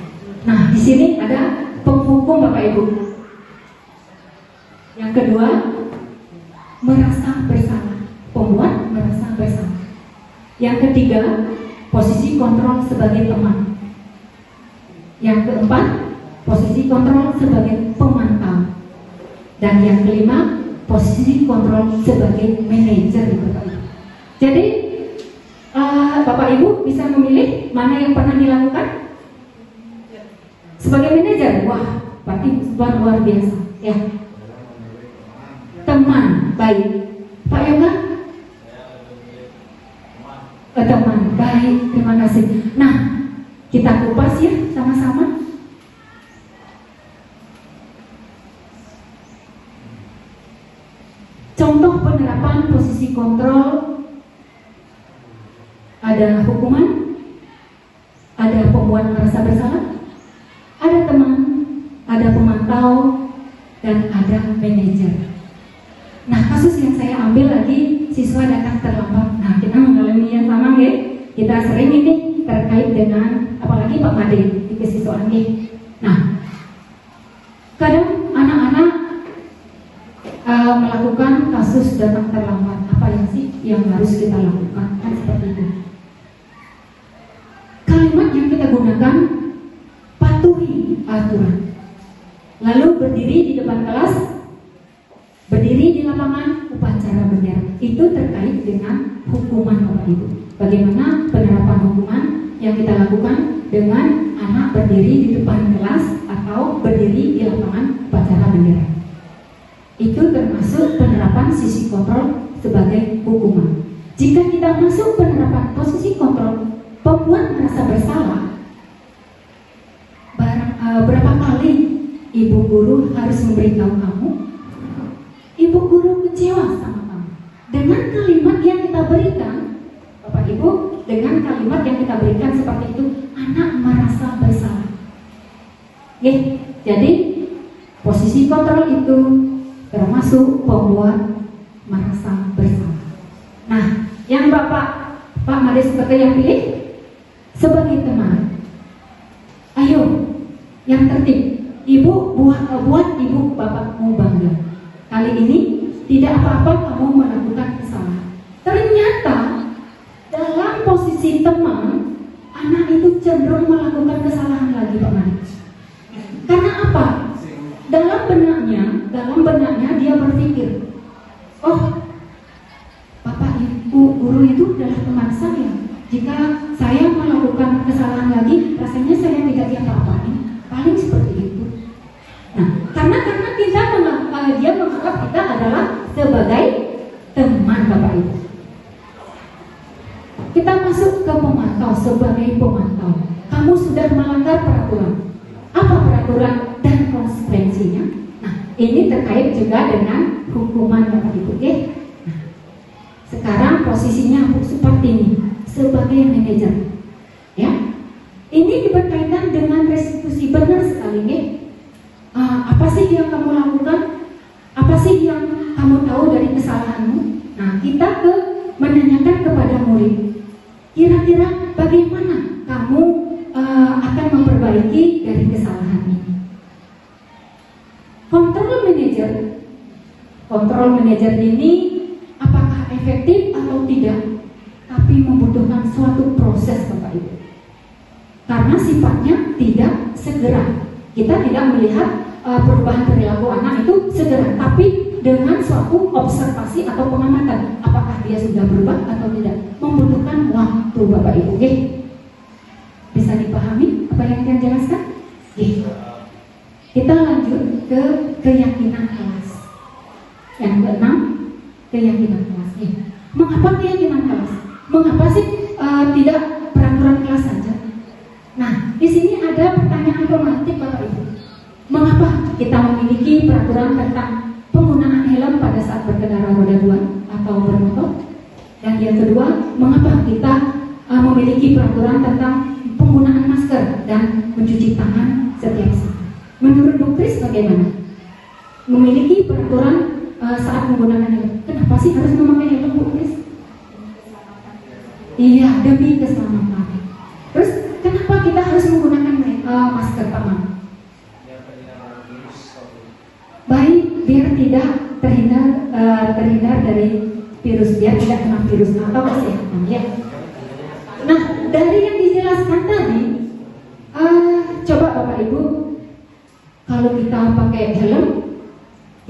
S5: Nah, di sini ada penghukum Bapak Ibu. Yang kedua, merasa bersalah. Pembuat merasa bersalah. Yang ketiga, posisi kontrol sebagai teman. Yang keempat, posisi kontrol sebagai pemantau. Dan yang kelima, posisi kontrol sebagai manajer Bapak Ibu. Jadi Bapak Ibu bisa memilih mana yang pernah dilakukan sebagai manajer. Wah, berarti luar biasa ya. Teman, baik. Pak Yoga? Teman, baik. Terima kasih. Nah, kita kupas ya sama-sama. Contoh penerapan posisi kontrol. Ada hukuman, ada pembuat merasa bersalah, ada teman, ada pemantau, dan ada manajer. Nah, kasus yang saya ambil lagi, siswa datang terlambat. Nah, kita mengalami yang sama, ya. Kita sering ini terkait dengan, apalagi Pak Made di kesiswaan ini. Nah, kadang anak-anak melakukan kasus datang terlambat. Apa yang sih yang harus kita lakukan? Kan seperti itu. Kalimat yang kita gunakan, patuhi aturan. Lalu berdiri di depan kelas, berdiri di lapangan upacara bendera. Itu terkait dengan hukuman Bapak Ibu. Bagaimana penerapan hukuman yang kita lakukan dengan anak berdiri di depan kelas atau berdiri di lapangan upacara bendera. Itu termasuk penerapan sisi kontrol sebagai hukuman. Jika kita masuk penerapan posisi kontrol, pembuat merasa bersalah, berapa kali ibu guru harus memberitahu kamu, ibu guru kecewa sama kamu dengan kalimat yang kita berikan. Bapak Ibu, dengan kalimat yang kita berikan seperti itu, anak merasa bersalah. Oke, jadi posisi kontrol itu termasuk pembuat merasa bersalah. Nah, yang Pak Made seperti yang pilih sebagai teman. Ayo, yang tertib. Ibu buat ibu bapakmu bangga. Kali ini tidak apa-apa kamu melakukan kesalahan. Ternyata dalam posisi teman, anak itu cenderung melakukan kesalahan lagi Pak Made. Karena apa? Dalam benaknya dia berpikir, oh, Bapak Ibu guru itu adalah teman saya. Jika saya melakukan kesalahan lagi, rasanya saya tidak diapa-apain. Paling seperti itu. Nah, karena dia menganggap kita adalah sebagai teman Bapak Ibu. Kita masuk ke pemantau sebagai pemantau. Kamu sudah melanggar peraturan. Apa peraturan dan konsekuensinya? Nah, ini terkait juga dengan hukuman Bapak Ibu. Nah, sekarang posisinya seperti ini, sebagai manajer. Ya, ini berkaitan dengan restitusi, benar sekali nih. Apa sih yang kamu lakukan? Apa sih yang kamu tahu dari kesalahanmu? Nah, kita menanyakan kepada murid, kira-kira bagaimana kamu akan memperbaiki dari kesalahan ini? Kontrol manajer ini apakah efektif atau tidak? Tapi membutuhkan suatu proses, Bapak Ibu. Karena sifatnya tidak segera. Kita tidak melihat perubahan perilaku anak itu segera, tapi dengan suatu observasi atau pengamatan, apakah dia sudah berubah atau tidak, membutuhkan waktu, Bapak Ibu. Oke? Bisa dipahami apa yang saya jelaskan? Oke. Kita lanjut ke keyakinan kelas. Yang keenam, keyakinan kelas. Mengapa keyakinan kelas? Mengapa sih tidak peraturan kelas saja? Nah, di sini ada pertanyaan romantik, Bapak Ibu. Mengapa kita memiliki peraturan tentang penggunaan helm pada saat berkendara roda 2 atau bermotor? Dan yang kedua, mengapa kita memiliki peraturan tentang penggunaan masker dan mencuci tangan setiap saat? Menurut Bu Kris bagaimana? Memiliki peraturan saat menggunakan helm. Kenapa sih harus memakai helm, Bu Kris? Iya, demi keselamatan. Terus kenapa kita harus menggunakan masker, Paman? Baik, biar tidak terhindar dari virus, biar tidak kena virus atau kesehatan, ya. Nah, dari yang dijelaskan tadi, coba Bapak Ibu, kalau kita pakai helm,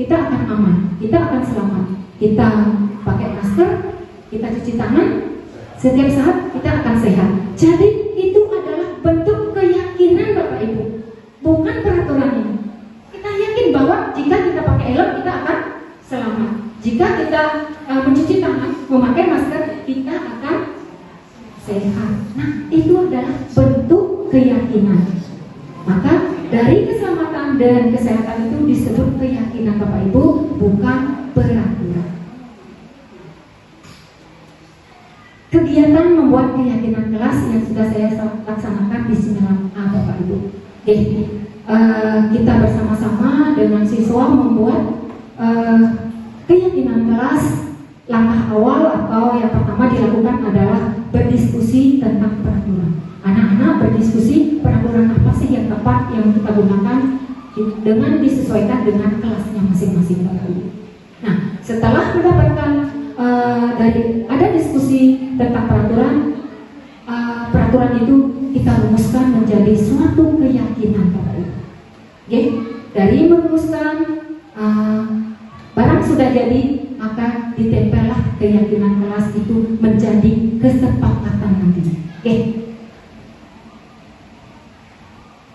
S5: kita akan aman, kita akan selamat. Kita pakai masker, kita cuci tangan, setiap saat kita akan sehat. Jadi itu adalah bentuk keyakinan, Bapak Ibu, bukan peraturan ini. Kita yakin bahwa jika kita pakai helm, kita akan selamat. Jika kita mencuci tangan, memakai masker, kita akan sehat. Nah, itu adalah bentuk keyakinan. Maka dari keselamatan dan kesehatan itu disebut keyakinan, Bapak Ibu, bukan peraturan. Kegiatan membuat keyakinan kelas yang sudah saya laksanakan di 9A, Bapak Ibu. Oke, kita bersama-sama dengan siswa membuat keyakinan kelas. Langkah awal atau yang pertama dilakukan adalah berdiskusi tentang peraturan. Anak-anak berdiskusi peraturan apa sih yang tepat yang kita gunakan dengan disesuaikan dengan kelasnya masing-masing, Bapak Ibu. Nah, setelah mendapatkan dari ada diskusi tentang peraturan itu kita rumuskan menjadi suatu keyakinan, Bapak Ibu. Oke, dari merumuskan barang sudah jadi, maka ditempellah keyakinan kelas itu menjadi kesepakatan nantinya. Oke,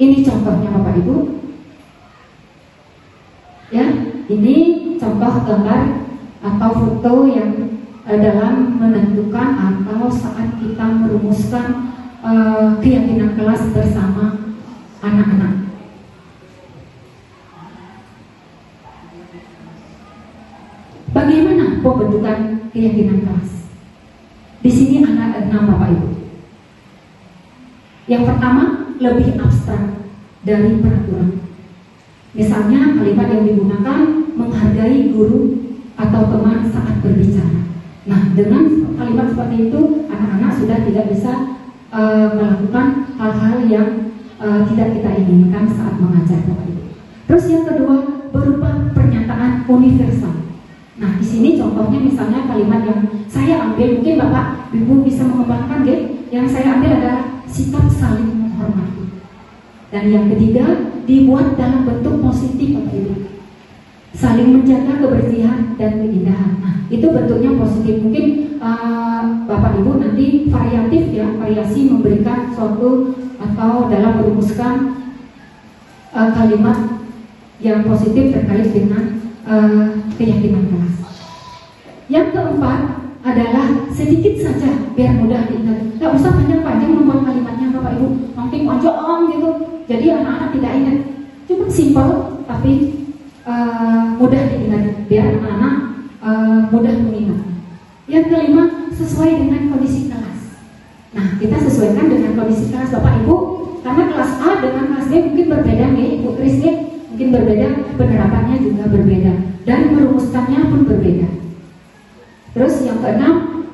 S5: ini contohnya, Bapak Ibu. Ya, ini contoh gambar atau foto yang dalam menentukan atau saat kita merumuskan keyakinan kelas bersama anak-anak. Bagaimana pembentukan keyakinan kelas? Di sini ada 6, Bapak Ibu. Yang pertama, lebih abstrak dari peraturan. Misalnya kalimat yang digunakan menghargai guru atau teman saat berbicara. Nah, dengan kalimat seperti itu, anak-anak sudah tidak bisa melakukan hal-hal yang tidak kita inginkan saat mengajar, Bapak Ibu. Terus yang kedua, berupa pernyataan universal. Nah, di sini contohnya misalnya kalimat yang saya ambil, mungkin Bapak Ibu bisa mengembangkan, yang saya ambil adalah sikap saling menghormati. Dan yang ketiga, dibuat dalam bentuk positif, Bapak Ibu. Saling menjaga kebersihan dan keindahan. Nah, itu bentuknya positif. Mungkin Bapak Ibu nanti variatif, ya, variasi memberikan suatu atau dalam merumuskan kalimat yang positif terkait dengan keyakinan kelas. Yang keempat adalah sedikit saja biar mudah diingat. Tidak usah panjang-panjang membuat kalimatnya, Bapak Ibu. Nanti panjang gitu. Jadi anak-anak tidak ingat. Cuma simpel tapi mudah diingat biar anak-anak mudah mengingat. Yang kelima, sesuai dengan kondisi kelas. Nah, kita sesuaikan dengan kondisi kelas Bapak Ibu, karena kelas A dengan kelas B mungkin berbeda nih, Ibu Kris ya, mungkin berbeda, penerapannya juga berbeda, dan merumuskannya pun berbeda. Terus yang keenam,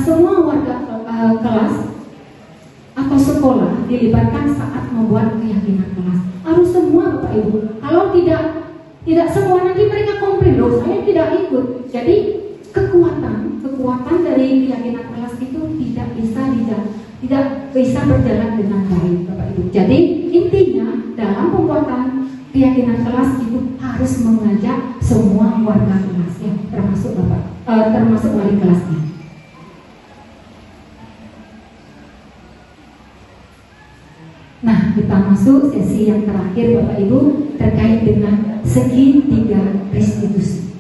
S5: semua warga kelas atau sekolah dilibatkan saat membuat keyakinan kelas. Harus semua Bapak Ibu. Kalau tidak semua, nanti mereka komplain, loh saya tidak ikut. Jadi kekuatan dari keyakinan kelas itu tidak bisa berjalan dengan baik Bapak Ibu. Jadi intinya dalam pembuatan keyakinan kelas itu harus mengajak semua warga kelas ya, termasuk wali kelasnya. Nah, kita masuk sesi yang terakhir Bapak Ibu terkait dengan segitiga restitusi.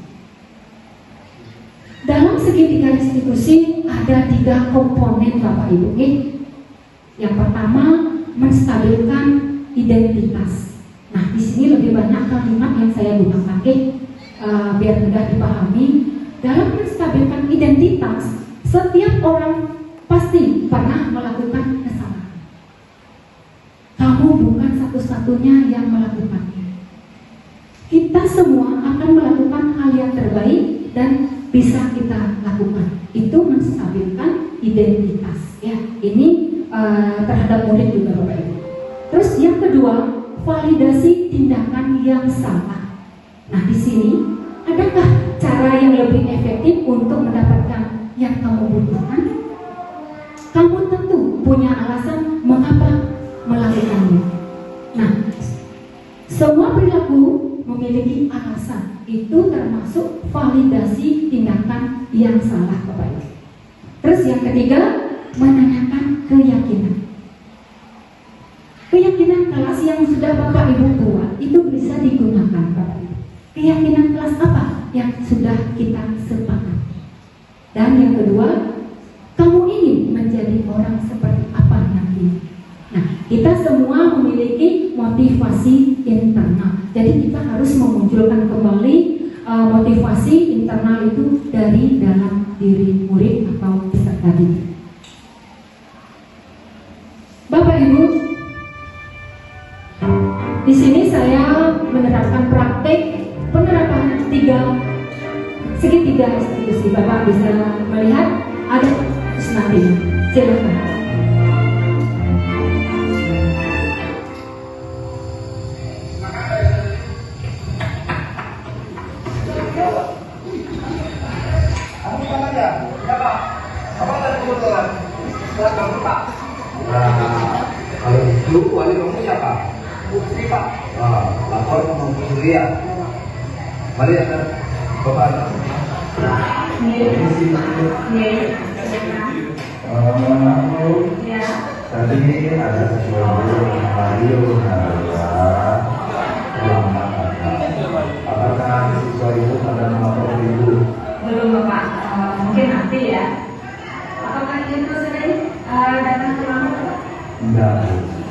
S5: Dalam segitiga restitusi ada 3 komponen Bapak Ibu. Yang pertama, menstabilkan identitas. Nah, di sini lebih banyak kalimat yang saya gunakan biar mudah dipahami. Dalam menstabilkan identitas, setiap orang pasti pernah melakukan kesalahan. Kamu bukan satu-satunya yang melakukannya. Kita semua akan melakukan hal yang terbaik dan bisa kita lakukan. Itu menstabilkan identitas ya. Ini terhadap murid juga Bapak Ibu. Terus yang kedua, validasi tindakan yang salah. Nah, di sini adakah cara yang lebih efektif untuk mendapatkan yang kamu butuhkan? Kamu tentu punya alasan mengapa melakukannya. Nah, semua perilaku memiliki alasan. Itu termasuk validasi tindakan yang salah Bapak Ibu. Terus yang ketiga, menanyakan keyakinan. Keyakinan kelas yang sudah Bapak Ibu buat itu bisa digunakan Bapak Ibu. Keyakinan kelas apa yang sudah kita sepakati. Dan yang kedua, kamu ini menjadi orang seperti apa nanti. Nah, kita semua memiliki motivasi internal. Jadi kita harus memunculkan kembali motivasi internal itu dari dalam diri murid atau peserta didik. Bapak Ibu, di sini saya menerapkan praktek penerapan segitiga restitusi. Bapak bisa melihat ada nanti. Silakan.
S3: Kalau itu wali kamu siapa? Putri Pak. Lapor sama Putri ya. Mari ya kan, Bapak.
S6: Tadi ada sesuatu Mario adalah ulama apakah siswa itu pada melapor ibu?
S5: Belum Bapak, mungkin nanti ya. Apakah itu sering datang ke rumah Bapak?
S6: Enggak,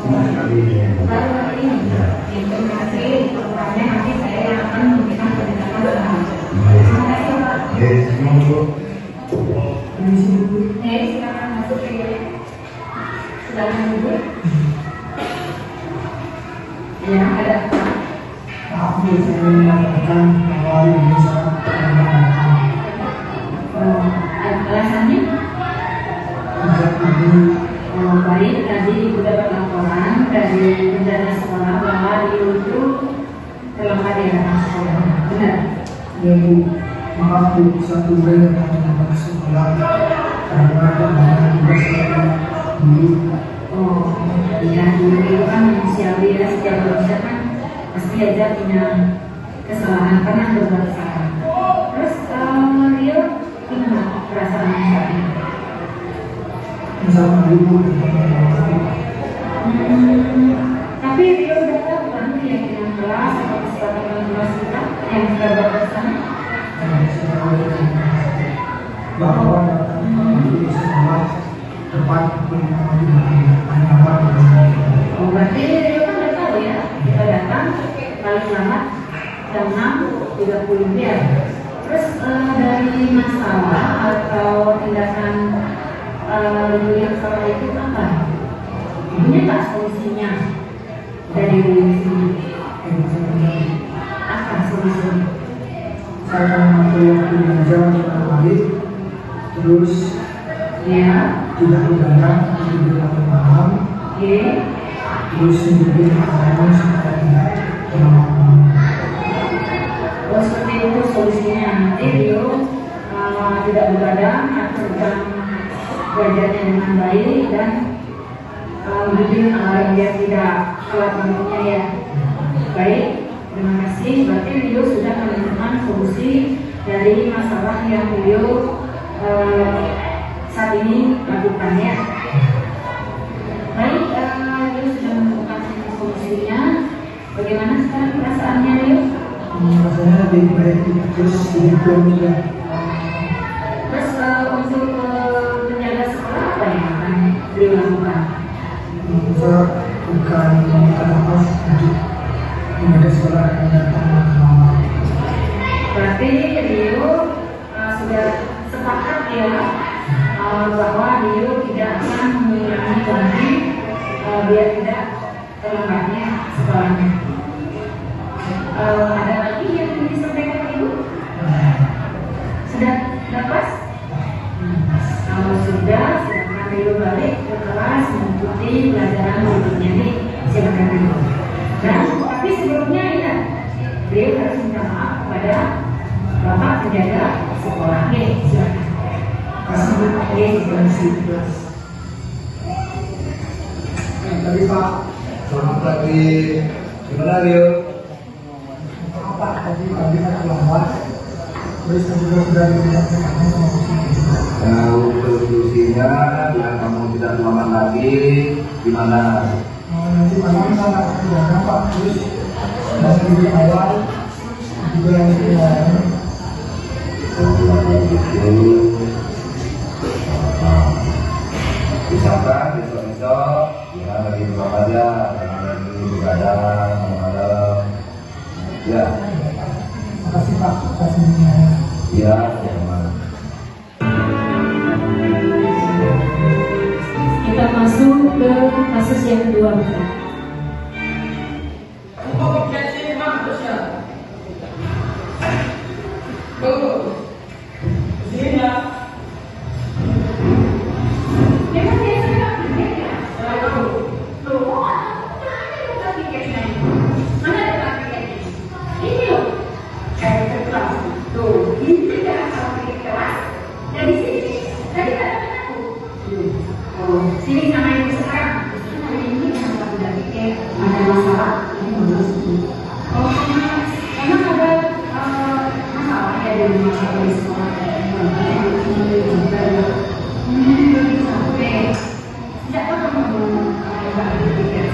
S6: cuma sekali ini.
S5: Baru kali ini.
S6: Ya.
S5: Terima kasih. Programnya nanti saya yang akan memberikan pendekatan selanjutnya. Terima kasih Pak.
S6: Oke, semua bu.
S5: Silakan masuk ke silakan dulu. Ya, ada.
S7: Aku bisa mengatakan bahwa ini sangat menyenangkan.
S5: Alasannya?
S7: Sejak ini
S5: Baik, tadi Ibu dapat laporan dari rencana sekolah bahwa itu terlambat di dalam sekolah. Benar?
S7: ya Bu, maaf Bu, satu bulan yang mendapat sekolah karena banyak tugas yang dulu.
S5: Oh, iya, dulu itu kan manusiawi ya, setiap manusia kan pasti aja punya kesalahan, pernah berbuat salah. Terus Rio gimana perasaannya saat ini?
S7: Bersama Ibu dan
S5: Tapi Rio udah tahu kan keyakinan kelas atau kesepakatan kelas kita yang kita buat bersama?
S7: bahwa di sekolah tempat penyelamatan
S5: Oh, berarti Rio kan udah tahu ya, kita datang paling lambat jam 6.30 ya. Terus dari masalah atau bahwa tindakan Rio yang salah itu apa? Punya nggak solusinya dari Rio sendiri? Apa solusinya?
S7: Saya akan memakai waktu yang jauh dengan baik, terus
S5: Ya,
S7: tidak begadang, tidak paham,
S5: oke.
S7: terus menjadi makanan supaya tidak terlalu.
S5: Oh, seperti itu solusinya. Nanti Rio tidak begadang atau sedang belajarnya dengan baik dan bikin alarm dia tidak telat bangunnya ya. Baik, terima kasih. Berarti Rio sudah menemukan solusi dari masalah yang Rio saat ini lakukan ya. Baik, Rio sudah menemukan solusinya. Bagaimana sekarang perasaannya Rio?
S7: Rasanya lebih baik terus dihitung juga.
S5: Terus untuk menjaga sekolah apa yang akan Rio lakukan?
S7: Bisa bukan nafas untuk menjaga sekolah yang datang lama.
S5: Berarti Rio sudah sepakat ya bahwa Rio tidak akan mengulangi lagi biar tidak terlambatnya sekolahnya. Ada lagi yang ingin disampaikan Ibu? Sudah dapat? Kalau sudah, silakan Rio balik ke kelas mengikuti pelajaran berikutnya nih. Silakan Rio. Dan tapi sebelumnya ingat, Rio harus minta maaf kepada Bapak penjaga sekolah. Oke, silakan.
S7: Terima kasih. Tadi Pak,
S3: Selamat pagi. Gimana Rio?
S7: Pak tadi kan terlambat, terus juga sudah diingatkan
S3: Untuk solusinya biar kamu tidak terlambat lagi, gimana?
S7: nanti malam saya akan jaga Pak, terus dari awal juga yang lain.
S3: Misalkan besok-besok ya lagi buka aja, jangan lagi begadang malam-malam. Ya,
S7: Terima kasih Pak, terima kasih.
S3: ya, jangan.
S5: Kita masuk ke kasus yang kedua. Sini nama ibu sekarang. Ini kenapa tidak pikir ada masalah? Ini bagus. Oh, emang ada masalah ya di rumah di sekolah? Sampai tidak tahu kamu tidak berpikir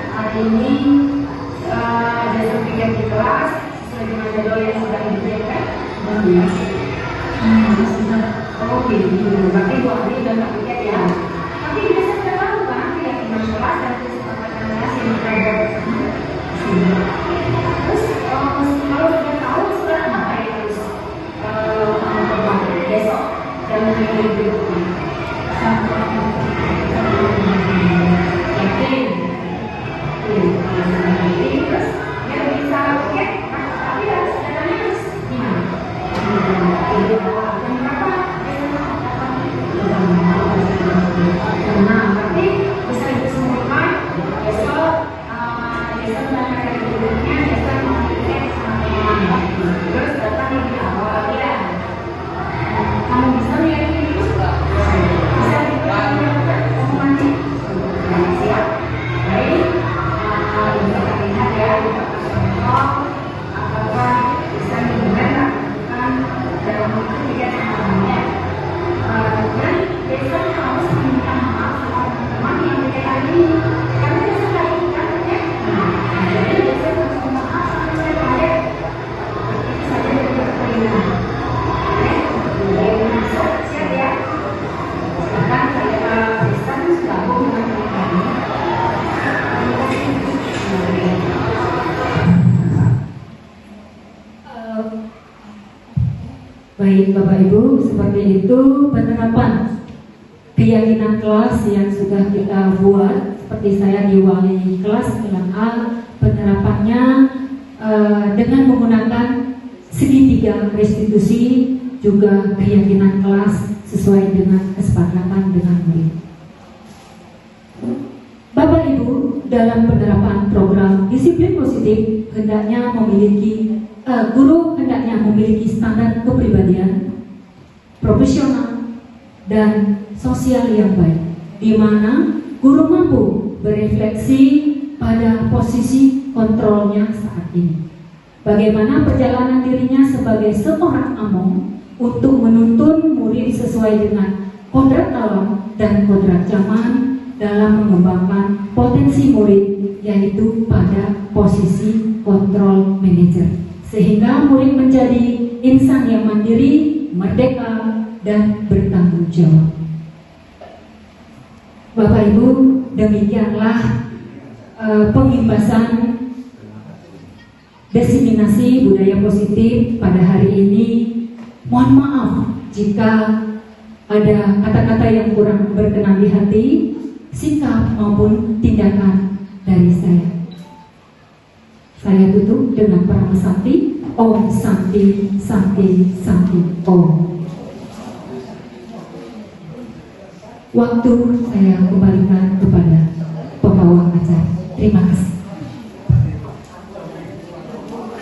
S5: hari ini ada sertifikat di kelas sesuai dengan jadwal yang sudah disediakan. Oh gitu, berarti Bu Adi udah nggak tiket ya. Tapi biasa kita tahu kan keyakinan kelas dan kesepakatan kelas yang kita buat bersama. Terus kalau sudah tahu sekarang apa ya terus besok dan minggu berikutnya. Yakin? Terus yang bisa tiket, tapi harus datangnya harus gimana? Nah, berarti bisa disembuhkan besok menangkan hidupnya, besok mau tiket sama teman. Terus datang lebih awal lagi ya. Kamu bisa meyakini itu? Bisa diperhatikan kamu nanti? Siap? Baik, bisa kita lihat ya di contoh apakah bisa benar lakukan dalam waktu 3 tahunnya. Dan besok harus meminta maaf sama teman-teman yang tidak hari ini karena besok hari ini kan ya. Jadi besok harus minta maaf sama saya. Itu saja Baik Bapak Ibu, seperti itu penerapan keyakinan kelas yang sudah kita buat. Seperti saya di wali kelas 9A, penerapannya dengan menggunakan segitiga restitusi, juga keyakinan kelas sesuai dengan kesepakatan dengan murid. Bapak Ibu, dalam penerapan program disiplin positif hendaknya memiliki guru hendaknya memiliki standar kepribadian, profesional, dan sosial yang baik, di mana guru mampu berefleksi pada posisi kontrolnya saat ini. Bagaimana perjalanan dirinya sebagai seorang among untuk menuntun murid sesuai dengan kodrat alam dan kodrat zaman dalam mengembangkan potensi murid, yaitu pada posisi kontrol manajer. Sehingga murid menjadi insan yang mandiri, merdeka, dan bertanggung jawab. Bapak Ibu, demikianlah pengimbasan diseminasi budaya positif pada hari ini. Mohon maaf jika ada kata-kata yang kurang berkenan di hati, sikap maupun tindakan dari saya. Saya tutup dengan Parama Santi. Om Santi, Santi, Santi, Om. Waktu saya kembalikan kepada pembawa acara. Terima kasih.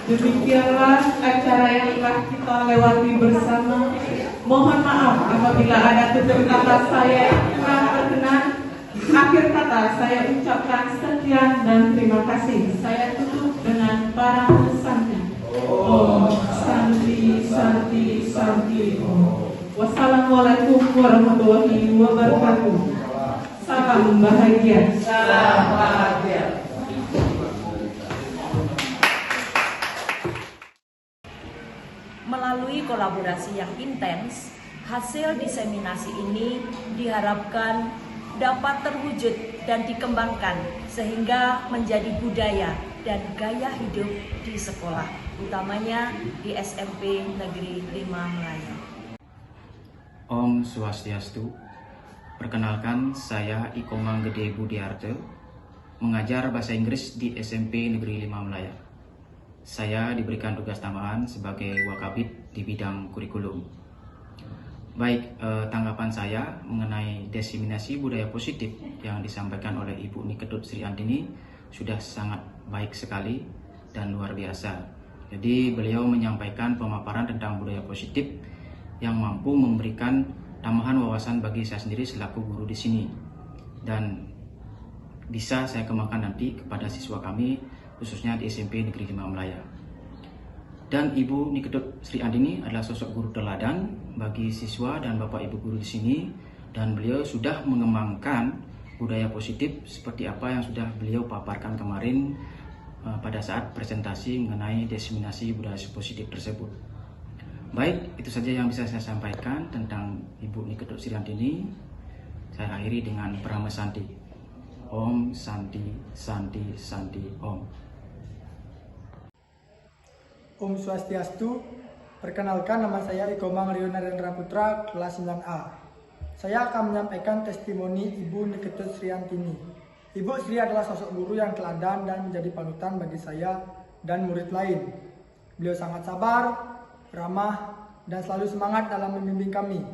S8: Demikianlah acara yang telah kita lewati bersama. Mohon maaf apabila ada tutur kata saya yang kurang berkenan. Akhir kata saya ucapkan sekian dan terima kasih. Saya tutup dengan Parama Santi. Om Santi, Santi, Santi, Om. Wassalamualaikum warahmatullahi wabarakatuh. Salam bahagia. Salam bahagia.
S9: Melalui kolaborasi yang intens, hasil diseminasi ini diharapkan dapat terwujud dan dikembangkan sehingga menjadi budaya dan gaya hidup di sekolah, utamanya di SMP Negeri 5 Melayu.
S10: Om Swastiastu. Perkenalkan, saya Iko Manggede Budiarte, mengajar bahasa Inggris di SMP Negeri 5 Melaya. Saya diberikan tugas tambahan sebagai wakabit di bidang kurikulum. Baik, tanggapan saya mengenai diseminasi budaya positif yang disampaikan oleh Ibu Nikedut Sri Andini sudah sangat baik sekali dan luar biasa. Jadi beliau menyampaikan pemaparan tentang budaya positif yang mampu memberikan tambahan wawasan bagi saya sendiri selaku guru di sini, dan bisa saya kembangkan nanti kepada siswa kami khususnya di SMP Negeri 5 Melaya. Dan Ibu Nikedut Sri Andini adalah sosok guru teladan bagi siswa dan Bapak Ibu guru di sini, dan beliau sudah mengembangkan budaya positif seperti apa yang sudah beliau paparkan kemarin pada saat presentasi mengenai diseminasi budaya positif tersebut. Baik, itu saja yang bisa saya sampaikan tentang Ibu Nikedut Sri Andini. Saya akhiri dengan Parama Santi. Om Santi, Santi, Santi, Om.
S7: Om Swastiastu. Perkenalkan, nama saya Iko Mang Leonarendra Putra, kelas 9A. Saya akan menyampaikan testimoni Ibu Nikedut Sri Andini. Ibu Sri adalah sosok guru yang teladan dan menjadi panutan bagi saya dan murid lain. Beliau sangat sabar, ramah, dan selalu semangat dalam membimbing kami.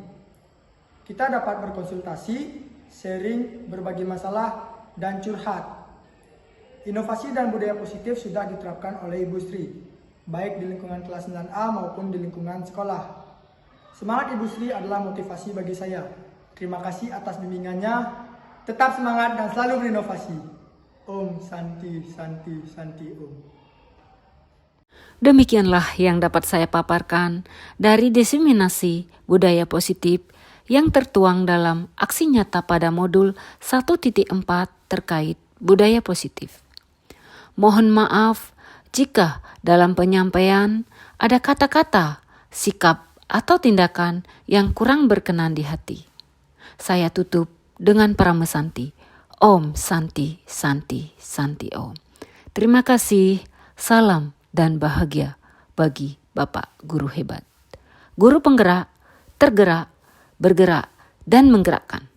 S7: Kita dapat berkonsultasi, sharing, berbagi masalah, dan curhat. Inovasi dan budaya positif sudah diterapkan oleh Ibu Sri, baik di lingkungan kelas 9A maupun di lingkungan sekolah. Semangat Ibu Sri adalah motivasi bagi saya. Terima kasih atas bimbingannya. Tetap semangat dan selalu berinovasi. Om Santi, Santi, Santi, Om.
S1: Demikianlah yang dapat saya paparkan dari diseminasi budaya positif yang tertuang dalam aksi nyata pada modul 1.4 terkait budaya positif. Mohon maaf jika dalam penyampaian ada kata-kata, sikap, atau tindakan yang kurang berkenan di hati. Saya tutup dengan Parama Santi. Om Santi, Santi, Santi, Om. Terima kasih, salam dan bahagia bagi Bapak Guru hebat. Guru penggerak, tergerak, bergerak, dan menggerakkan.